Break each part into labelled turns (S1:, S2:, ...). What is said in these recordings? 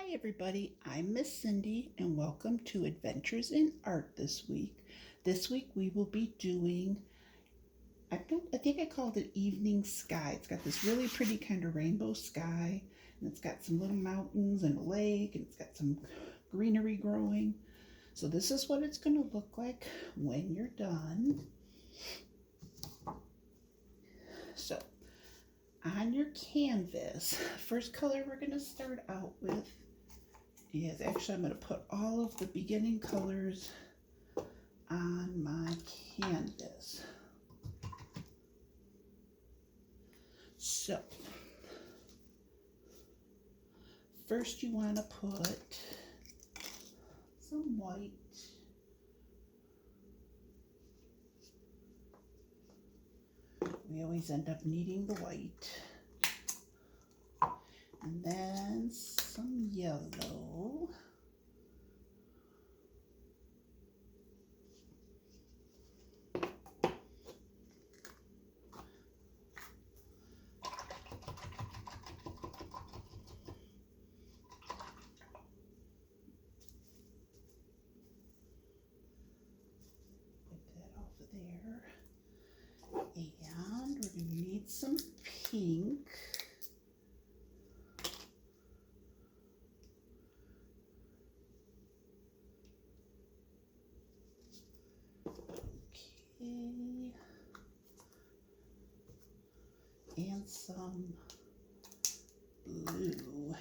S1: Hi everybody, I'm Miss Cindy and welcome to Adventures in Art this week. This week we will be doing, I think I called it Evening Sky. It's got this really pretty kind of rainbow sky, and it's got some little mountains and a lake, and it's got some greenery growing. So this is what it's going to look like when you're done. So on your canvas, first color we're going to start out with is, actually I'm going to put all of the beginning colors on my canvas. So first you want to put some white. We always end up needing the white. And then some yellow. And we're going to need some pink. Okay. And some blue.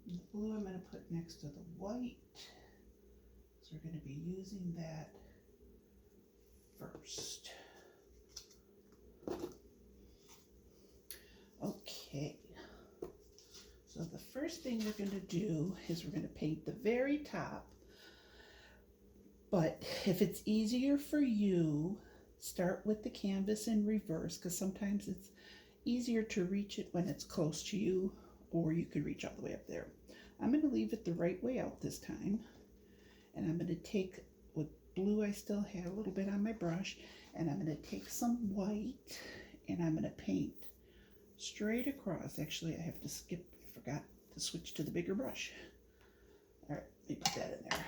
S1: The blue I'm going to put next to the white. So we're going to be using that first. Okay. So the first thing we're going to do is we're going to paint the very top. But if it's easier for you, start with the canvas in reverse, because sometimes it's easier to reach it when it's close to you, or you could reach all the way up there. I'm going to leave it the right way out this time. And I'm going to take, with blue I still have a little bit on my brush, and I'm going to take some white and I'm going to paint straight across. Actually, I have to skip, I forgot to switch to the bigger brush. All right, let me put that in there.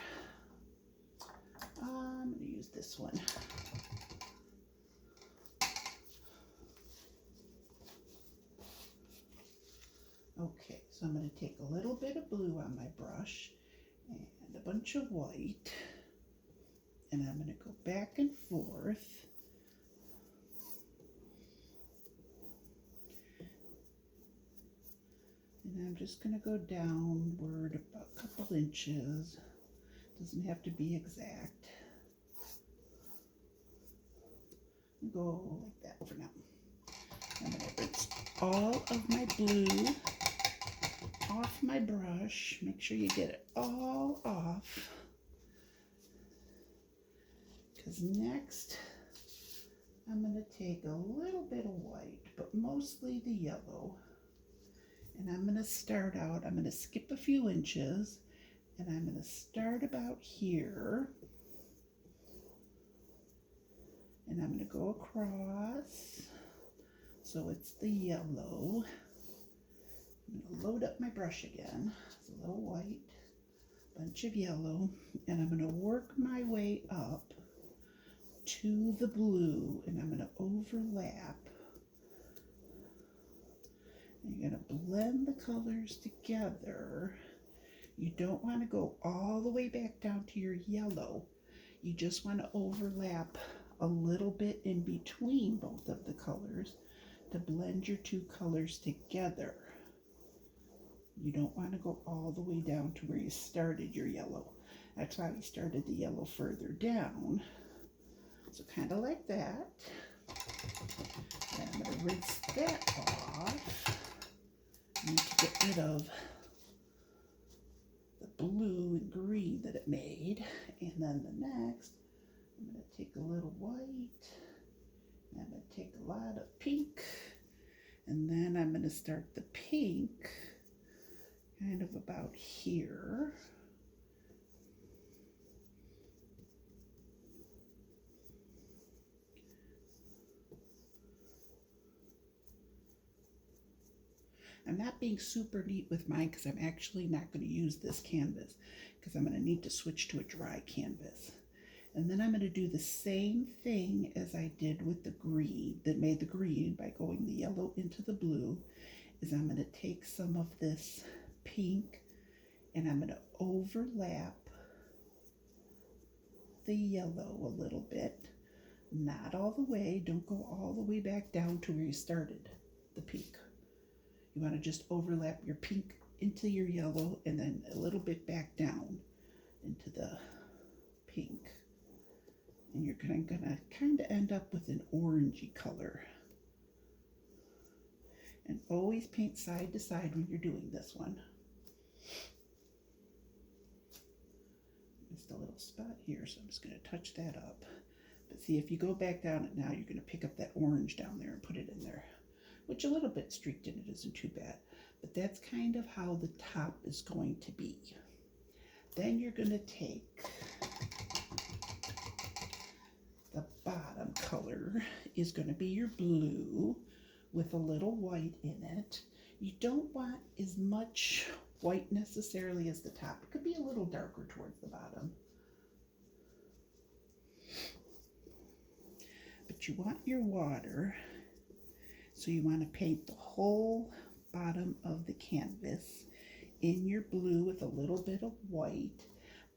S1: I'm going to use this one. Okay, so I'm going to take a little bit of blue on my brush and a bunch of white, and I'm going to go back and forth. And I'm just going to go downward about a couple inches. Doesn't have to be exact. Go like that for now. I'm going to rinse all of my blue off my brush. Make sure you get it all off. Because next I'm going to take a little bit of white, but mostly the yellow. And I'm going to start out, I'm going to skip a few inches, and I'm going to start about here. And I'm going to go across. So it's the yellow. I'm going to load up my brush again. It's a little white, bunch of yellow, and I'm going to work my way up to the blue, and I'm going to overlap. And you're going to blend the colors together. You don't want to go all the way back down to your yellow. You just want to overlap a little bit in between both of the colors to blend your two colors together. You don't want to go all the way down to where you started your yellow. That's why we started the yellow further down. So kind of like that. And I'm going to rinse that off. I need to get rid of the blue and green that it made. And then the next, I'm going to take a little white. And I'm going to take a lot of pink. And then I'm going to start the pink kind about here. I'm not being super neat with mine because I'm actually not going to use this canvas because I'm going to need to switch to a dry canvas. And then I'm going to do the same thing as I did with the green, that made the green by going the yellow into the blue, is I'm going to take some of this pink and I'm going to overlap the yellow a little bit. Not all the way, don't go all the way back down to where you started the pink. You want to just overlap your pink into your yellow and then a little bit back down into the pink. And you're gonna kind of end up with an orangey color. And always paint side to side when you're doing this one. Just a little spot here, so I'm just going to touch that up. But see, if you go back down it now, you're going to pick up that orange down there and put it in there. Which a little bit streaked in it isn't too bad. But that's kind of how the top is going to be. Then you're going to take the bottom color is going to be your blue with a little white in it. You don't want as much white necessarily as the top. It could be a little darker towards the bottom. But you want your water, so you want to paint the whole bottom of the canvas in your blue with a little bit of white,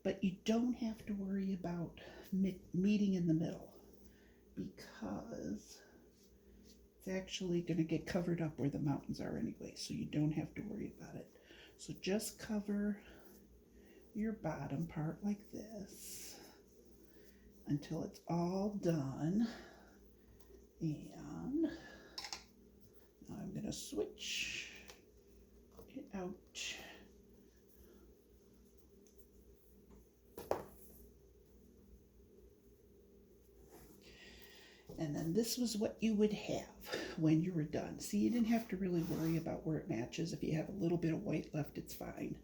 S1: but you don't have to worry about meeting in the middle because it's actually going to get covered up where the mountains are anyway, so you don't have to worry about it. So just cover your bottom part like this until it's all done. And now I'm going to switch it out. And then this was what you would have when you were done. See, you didn't have to really worry about where it matches. If you have a little bit of white left, it's fine.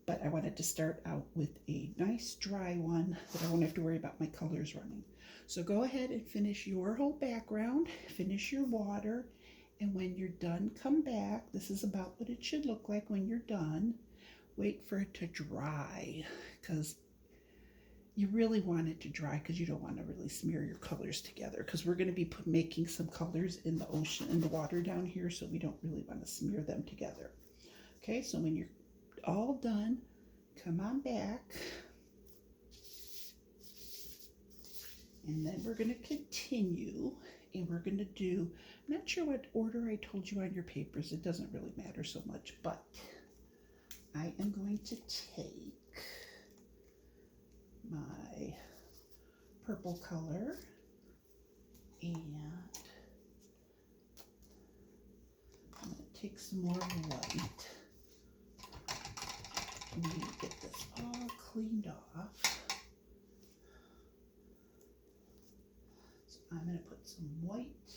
S1: But I wanted to start out with a nice dry one that I won't have to worry about my colors running. So go ahead and finish your whole background, finish your water, and when you're done, come back. This is about what it should look like when you're done. Wait for it to dry, because you really want it to dry because you don't want to really smear your colors together, because we're going to be making some colors in the ocean, in the water down here, so we don't really want to smear them together. Okay, so when you're all done, come on back. And then we're going to continue, and we're going to do, I'm not sure what order I told you on your papers. It doesn't really matter so much, but I am going to take my purple color and I'm going to take some more white. We need to get this all cleaned off. So I'm going to put some white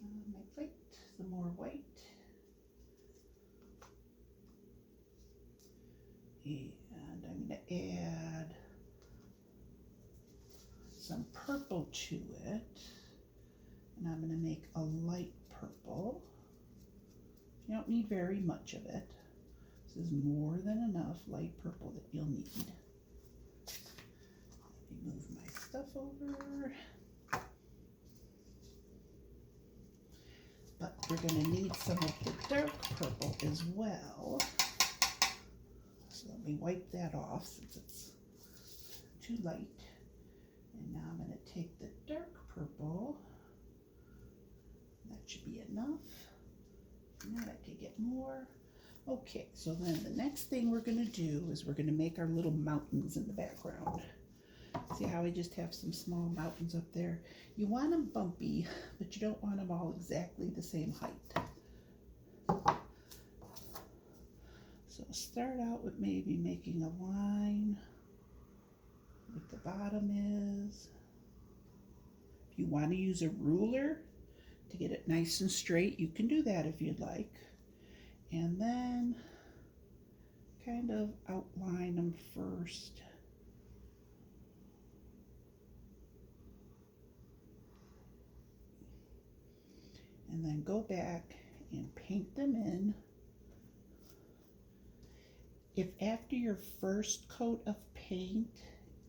S1: on my plate, some more white. And I'm going to add some purple to it. And I'm going to make a light purple. You don't need very much of it. This is more than enough light purple that you'll need. Let me move my stuff over. But we're going to need some of the dark purple as well. So let me wipe that off since it's too light. And now I'm going to take the dark purple. That should be enough. Now I can get more. Okay, so then the next thing we're going to do is we're going to make our little mountains in the background. See how I just have some small mountains up there? You want them bumpy, but you don't want them all exactly the same height. So start out with maybe making a line what the bottom is. If you want to use a ruler to get it nice and straight, you can do that if you'd like. And then kind of outline them first. And then go back and paint them in. If after your first coat of paint,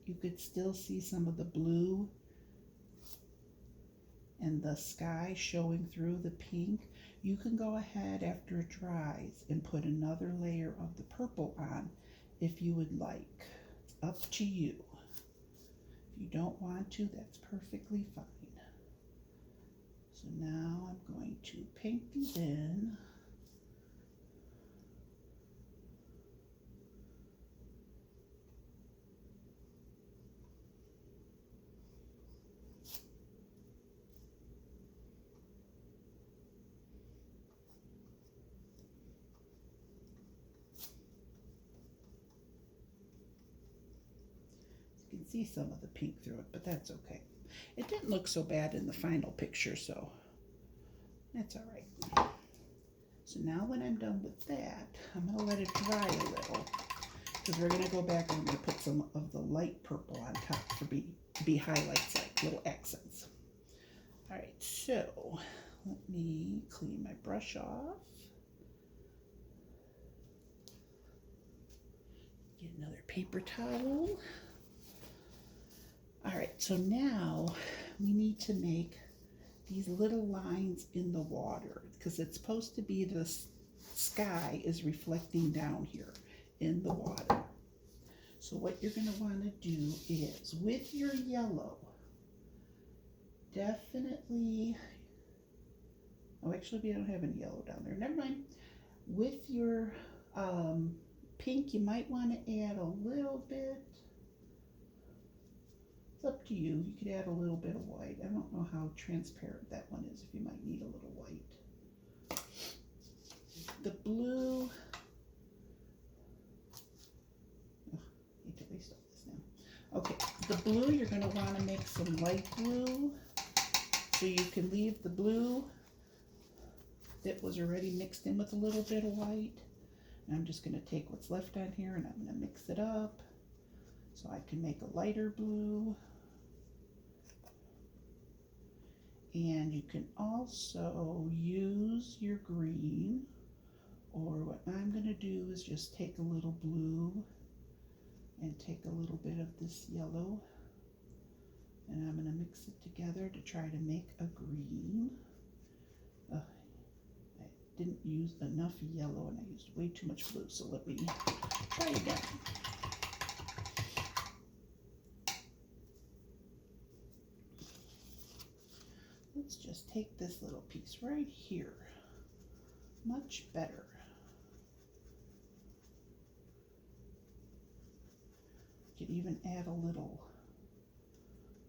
S1: you could still see some of the blue and the sky showing through the pink, you can go ahead after it dries and put another layer of the purple on if you would like. It's up to you. If you don't want to, that's perfectly fine. So now I'm going to paint these in. You can see some of the pink through it, but that's okay. It didn't look so bad in the final picture, so that's all right. So now when I'm done with that, I'm going to let it dry a little, because we're going to go back and I'm going to put some of the light purple on top to be highlights, like little accents. All right, so let me clean my brush off. Get another paper towel. All right, so now we need to make these little lines in the water, because it's supposed to be the sky is reflecting down here in the water. So what you're going to want to do is, with your yellow, definitely, oh, actually we don't have any yellow down there, never mind. With your pink, you might want to add a little bit. It's up to you. You could add a little bit of white. I don't know how transparent that one is, if you might need a little white. The blue, oh, I hate to waste all this now. Okay, the blue, you're going to want to make some light blue. So you can leave the blue that was already mixed in with a little bit of white. And I'm just going to take what's left on here and I'm going to mix it up so I can make a lighter blue. And you can also use your green, or what I'm going to do is just take a little blue and take a little bit of this yellow, and I'm going to mix it together to try to make a green. I didn't use enough yellow and I used way too much blue, so let me try again. Let's just take this little piece right here. Much better. You could even add a little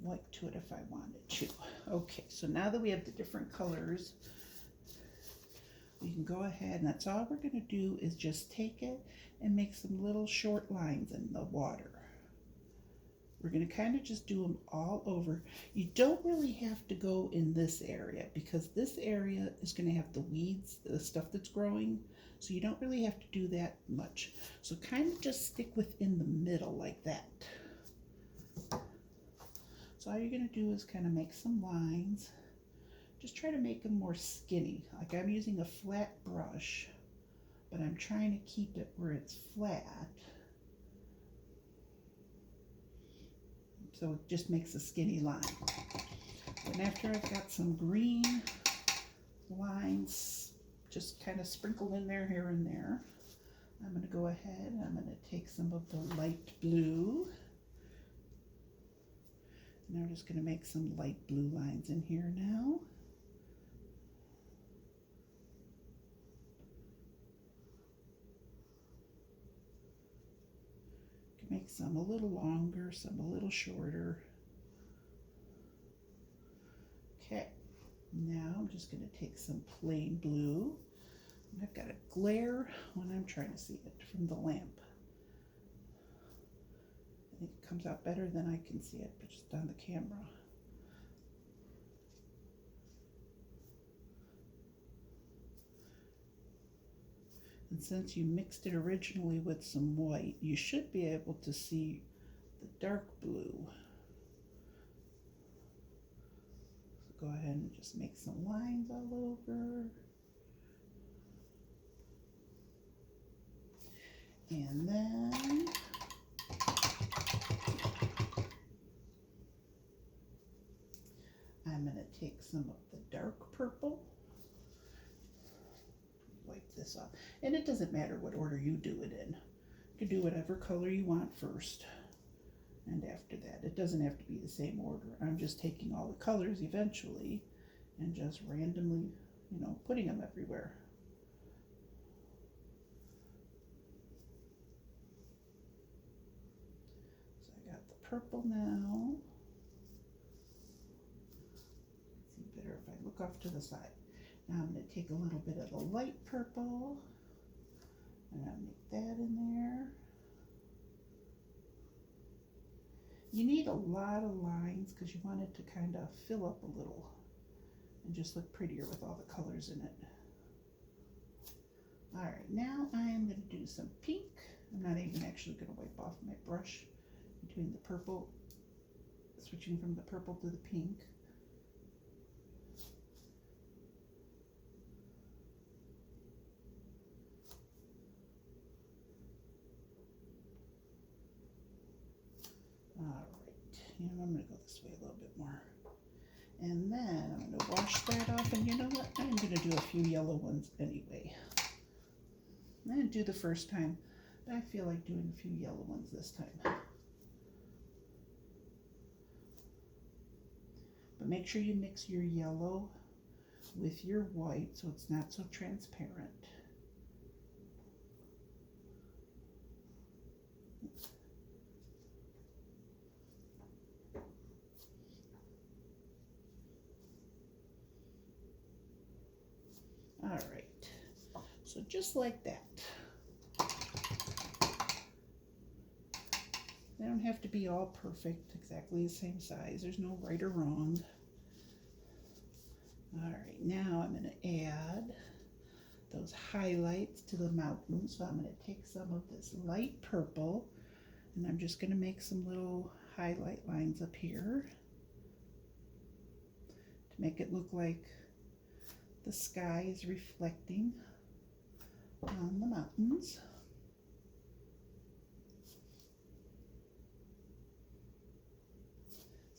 S1: white to it if I wanted to. Okay, so now that we have the different colors, we can go ahead, and that's all we're going to do is just take it and make some little short lines in the water. We're going to kind of just do them all over. You don't really have to go in this area, because this area is going to have the weeds, the stuff that's growing, so you don't really have to do that much. So kind of just stick within the middle like that. So all you're going to do is kind of make some lines. Just try to make them more skinny. Like I'm using a flat brush, but I'm trying to keep it where it's flat. So it just makes a skinny line. And after I've got some green lines just kind of sprinkled in there here and there, I'm going to go ahead and I'm going to take some of the light blue. And I'm just going to make some light blue lines in here now. Make some a little longer, some a little shorter. Okay, now I'm just going to take some plain blue. And I've got a glare when I'm trying to see it from the lamp. I think it comes out better than I can see it, but just on the camera. And since you mixed it originally with some white, you should be able to see the dark blue. So go ahead and just make some lines all over. And then I'm going to take some of the dark purple, wipe this off, and it doesn't matter what order you do it in. You can do whatever color you want first, and after that. It doesn't have to be the same order. I'm just taking all the colors eventually and just randomly, putting them everywhere. So I got the purple now. See better if I look off to the side. Now I'm going to take a little bit of the light purple and I'll make that in there. You need a lot of lines because you want it to kind of fill up a little and just look prettier with all the colors in it. All right, now I am going to do some pink. I'm not even actually going to wipe off my brush between the purple, switching from the purple to the pink. All right, I'm going to go this way a little bit more. And then I'm going to wash that off, and you know what? I'm going to do a few yellow ones anyway. I didn't do the first time, but I feel like doing a few yellow ones this time. But make sure you mix your yellow with your white so it's not so transparent. All right, so just like that. They don't have to be all perfect, exactly the same size. There's no right or wrong. All right, now I'm going to add those highlights to the mountain. So I'm going to take some of this light purple and I'm just going to make some little highlight lines up here to make it look like the sky is reflecting on the mountains.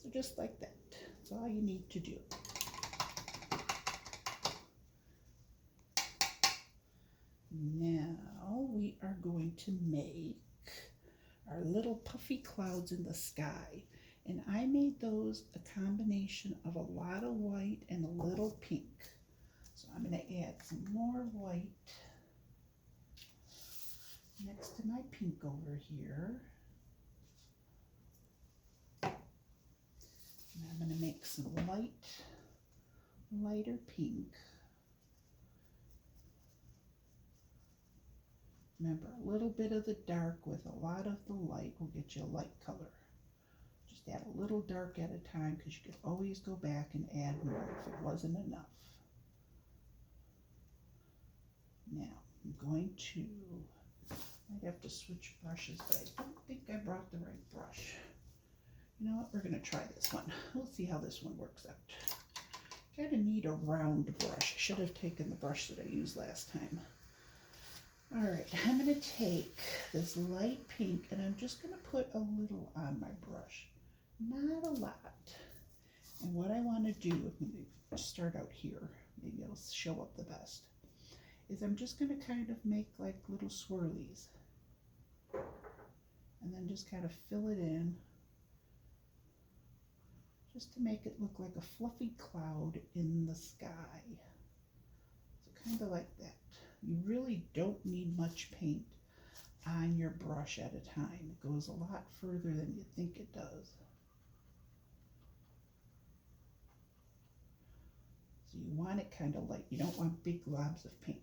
S1: So just like that. That's all you need to do. Now we are going to make our little puffy clouds in the sky. And I made those a combination of a lot of white and a little pink. So I'm going to add some more white next to my pink over here. And I'm going to make some lighter pink. Remember, a little bit of the dark with a lot of the light will get you a light color. Just add a little dark at a time because you could always go back and add more if it wasn't enough. Now, I'm going to, might have to switch brushes, but I don't think I brought the right brush. You know what, we're going to try this one. We'll see how this one works out. Kind of need a round brush. I should have taken the brush that I used last time. All right, I'm going to take this light pink and I'm just going to put a little on my brush. Not a lot. And what I want to do, let me start out here, maybe it'll show up the best, is I'm just going to kind of make like little swirlies. And then just kind of fill it in, just to make it look like a fluffy cloud in the sky. So kind of like that. You really don't need much paint on your brush at a time. It goes a lot further than you think it does. So you want it kind of light. You don't want big globs of paint.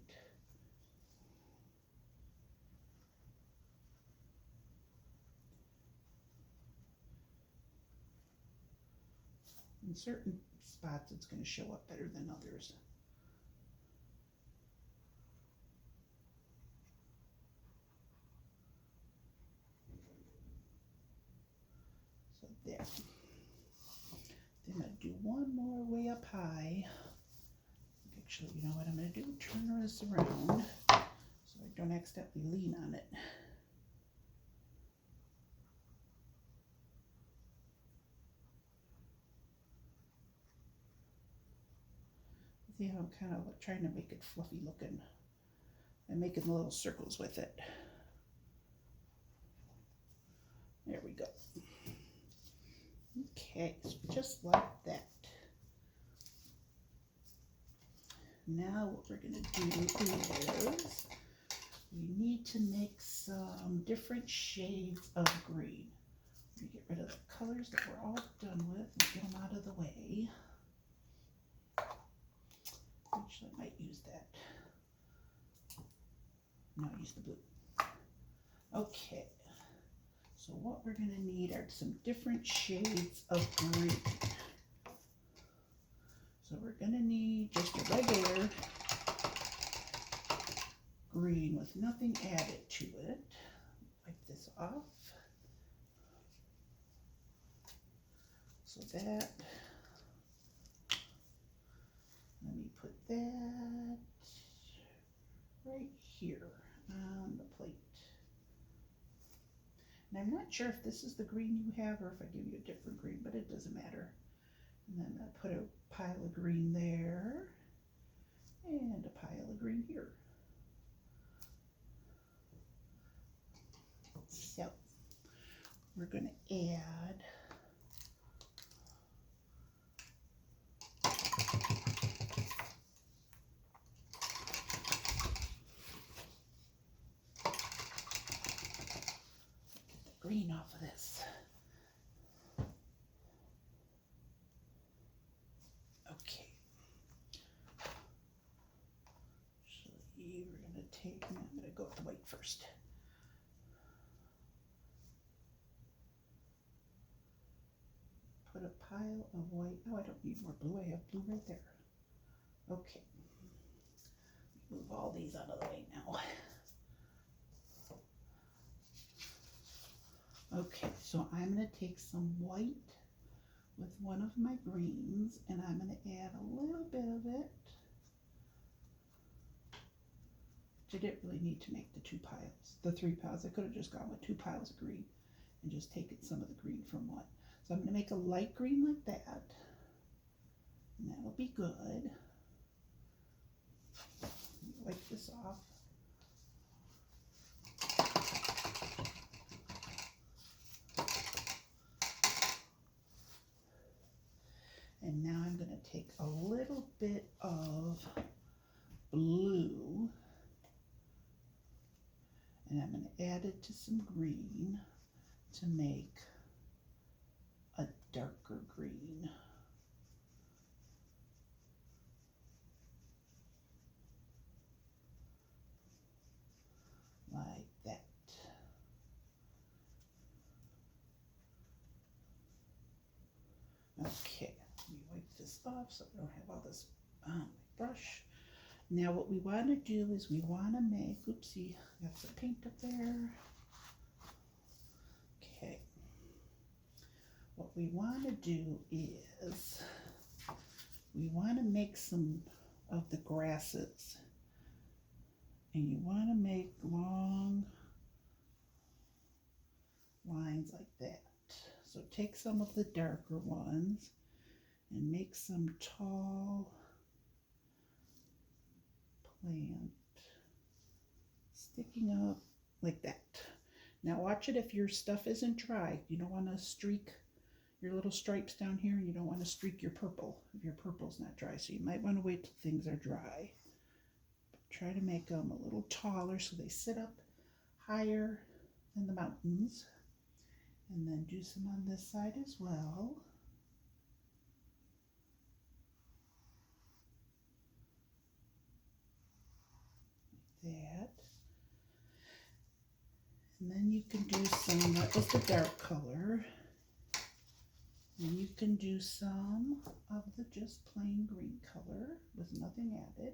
S1: In certain spots, it's going to show up better than others. There. Then I'm going to do one more way up high. Actually, you know what I'm going to do? Turn this around so I don't accidentally lean on it. See how I'm kind of trying to make it fluffy looking and making little circles with it. There we go. Okay, so just like that. Now what we're going to do is we need to make some different shades of green. We get rid of the colors that we're all done with and get them out of the way. Actually, I might use that. No, use the blue. Okay. So what we're going to need are some different shades of green. So we're going to need just a regular green with nothing added to it. Wipe this off. So that, let me put that right here on the plate. And I'm not sure if this is the green you have or if I give you a different green, but it doesn't matter. And then I put a pile of green there and a pile of green here. So we're going to add green off of this. Okay. So we're going to take, I'm going to go with the white first. Put a pile of white. Oh, I don't need more blue. I have blue right there. Okay. Move all these out of the way now. Okay, so I'm going to take some white with one of my greens, and I'm going to add a little bit of it. I didn't really need to make the 3 piles. I could have just gone with 2 piles of green and just taken some of the green from one. So I'm going to make a light green like that, and that'll be good. Wipe this off. And now I'm going to take a little bit of blue and I'm going to add it to some green to make a darker green. Like that. Okay, let me wipe this off so I don't have all this on my brush. Now what we want to do is we want to make, oopsie, got some paint up there. Okay. What we want to do is we want to make some of the grasses. And you want to make long lines like that. So take some of the darker ones and make some tall plant sticking up like that. Now watch it if your stuff isn't dry. You don't want to streak your little stripes down here, and you don't want to streak your purple if your purple's not dry. So you might want to wait till things are dry. Try to make them a little taller so they sit up higher than the mountains. And then do some on this side as well. Like that. And then you can do some, that was the dark color. And you can do some of the just plain green color with nothing added.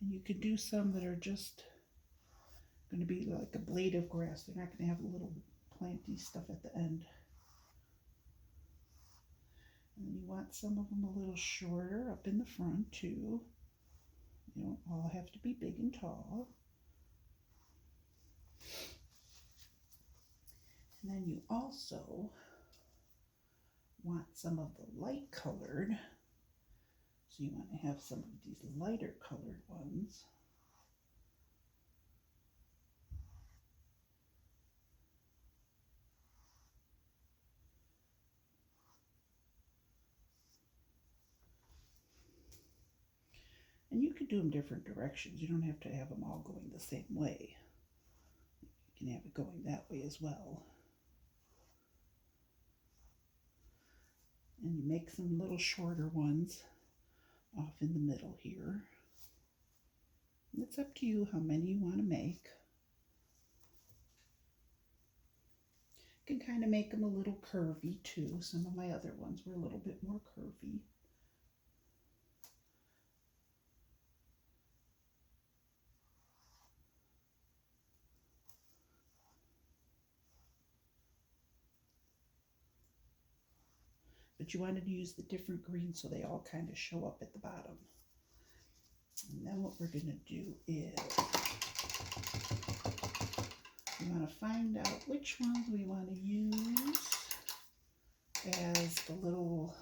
S1: And you could do some that are just going to be like a blade of grass. They're not going to have a little planty stuff at the end. And you want some of them a little shorter up in the front too. You don't all have to be big and tall. And then you also want some of the light colored. So you want to have some of these lighter colored ones. And you can do them different directions. You don't have to have them all going the same way. You can have it going that way as well. And you make some little shorter ones off in the middle here. And it's up to you how many you want to make. You can kind of make them a little curvy too. Some of my other ones were a little bit more curvy. But you wanted to use the different greens so they all kind of show up at the bottom. And then what we're going to do is we want to find out which ones we want to use as the little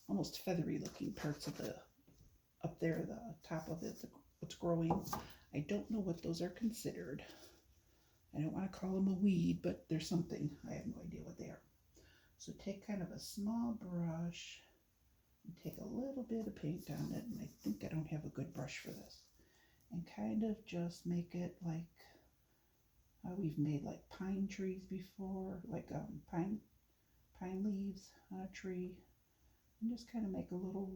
S1: almost feathery looking parts of the up there, the top of it, what's growing. I don't know what those are considered. I don't want to call them a weed, but they're something. I have no idea what they are. So take kind of a small brush and take a little bit of paint on it, and I think I don't have a good brush for this, and kind of just make it like how we've made like pine trees before, like pine leaves on a tree, and just kind of make a little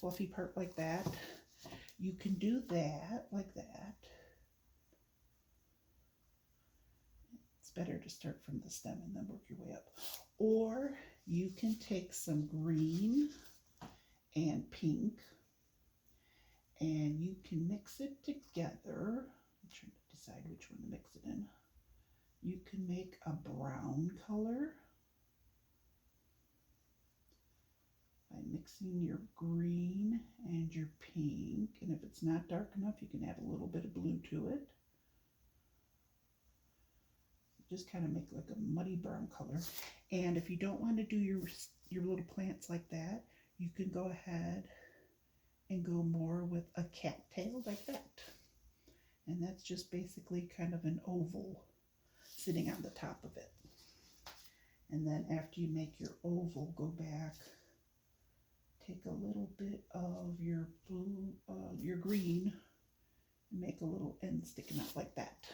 S1: fluffy part like that. You can do that like that. Better to start from the stem and then work your way up. Or you can take some green and pink and you can mix it together. I'm trying to decide which one to mix it in. You can make a brown color by mixing your green and your pink, and if it's not dark enough you can add a little bit of blue to it. Just kind of make like a muddy brown color. And if you don't want to do your little plants like that, you can go ahead and go more with a cattail like that. And that's just basically kind of an oval sitting on the top of it. And then after you make your oval, go back, take a little bit of your blue, your green, and make a little end sticking out like that.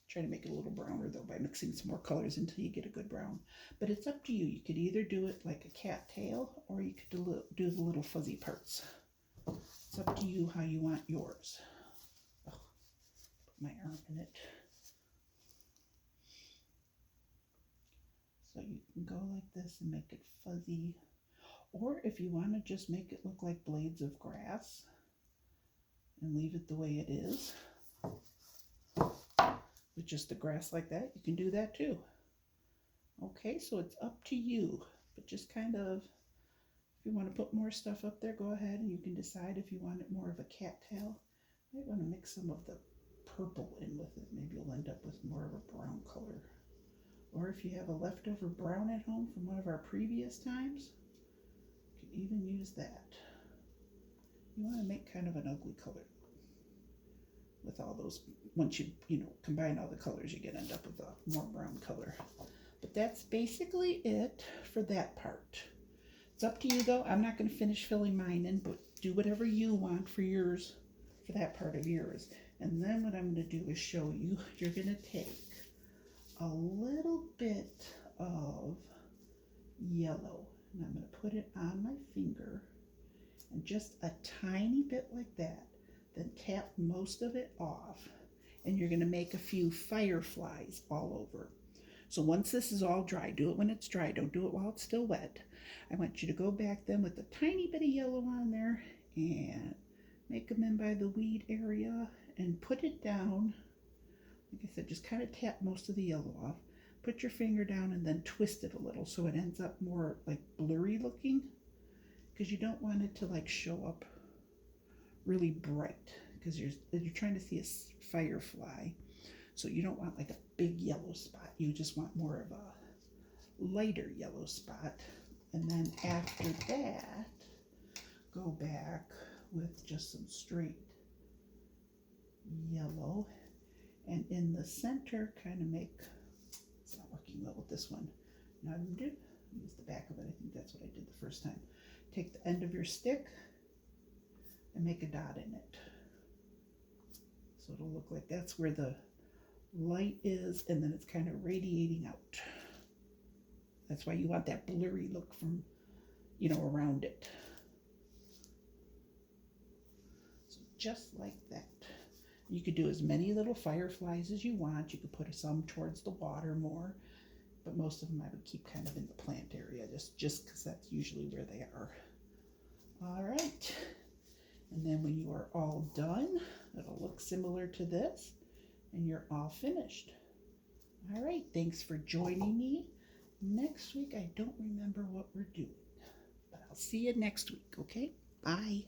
S1: Try to make it a little browner though by mixing some more colors until you get a good brown. But it's up to you. You could either do it like a cattail or you could do the little fuzzy parts. It's up to you how you want yours. Oh, put my arm in it. So you can go like this and make it fuzzy. Or if you want to just make it look like blades of grass and leave it the way it is, with just the grass like that, you can do that too. Okay, so it's up to you, but just kind of, if you want to put more stuff up there, go ahead and you can decide if you want it more of a cattail. You might want to mix some of the purple in with it. Maybe you'll end up with more of a brown color. Or if you have a leftover brown at home from one of our previous times, you can even use that. You want to make kind of an ugly color with all those. Once you combine all the colors, you end up with a more brown color. But that's basically it for that part. It's up to you though. I'm not going to finish filling mine in, but do whatever you want for yours, for that part of yours. And then what I'm going to do is show you. You're going to take a little bit of yellow, and I'm going to put it on my finger, and just a tiny bit like that. Then tap most of it off, and you're going to make a few fireflies all over. So once this is all dry, do it when it's dry. Don't do it while it's still wet. I want you to go back then with a tiny bit of yellow on there and make them in by the weed area and put it down. Like I said, just kind of tap most of the yellow off. Put your finger down and then twist it a little so it ends up more like blurry looking, because you don't want it to like show up really bright, because you're trying to see a firefly. So you don't want like a big yellow spot. You just want more of a lighter yellow spot. And then after that, go back with just some straight yellow. And in the center, kind of make, it's not working well with this one. Now I'm going to use the back of it. I think that's what I did the first time. Take the end of your stick and make a dot in it. So it'll look like that's where the light is, and then it's kind of radiating out. That's why you want that blurry look from, around it. So just like that. You could do as many little fireflies as you want. You could put some towards the water more, but most of them I would keep kind of in the plant area, just because that's usually where they are. All right. And then when you are all done, it'll look similar to this, and you're all finished. All right, thanks for joining me. Next week, I don't remember what we're doing, but I'll see you next week, okay? Bye.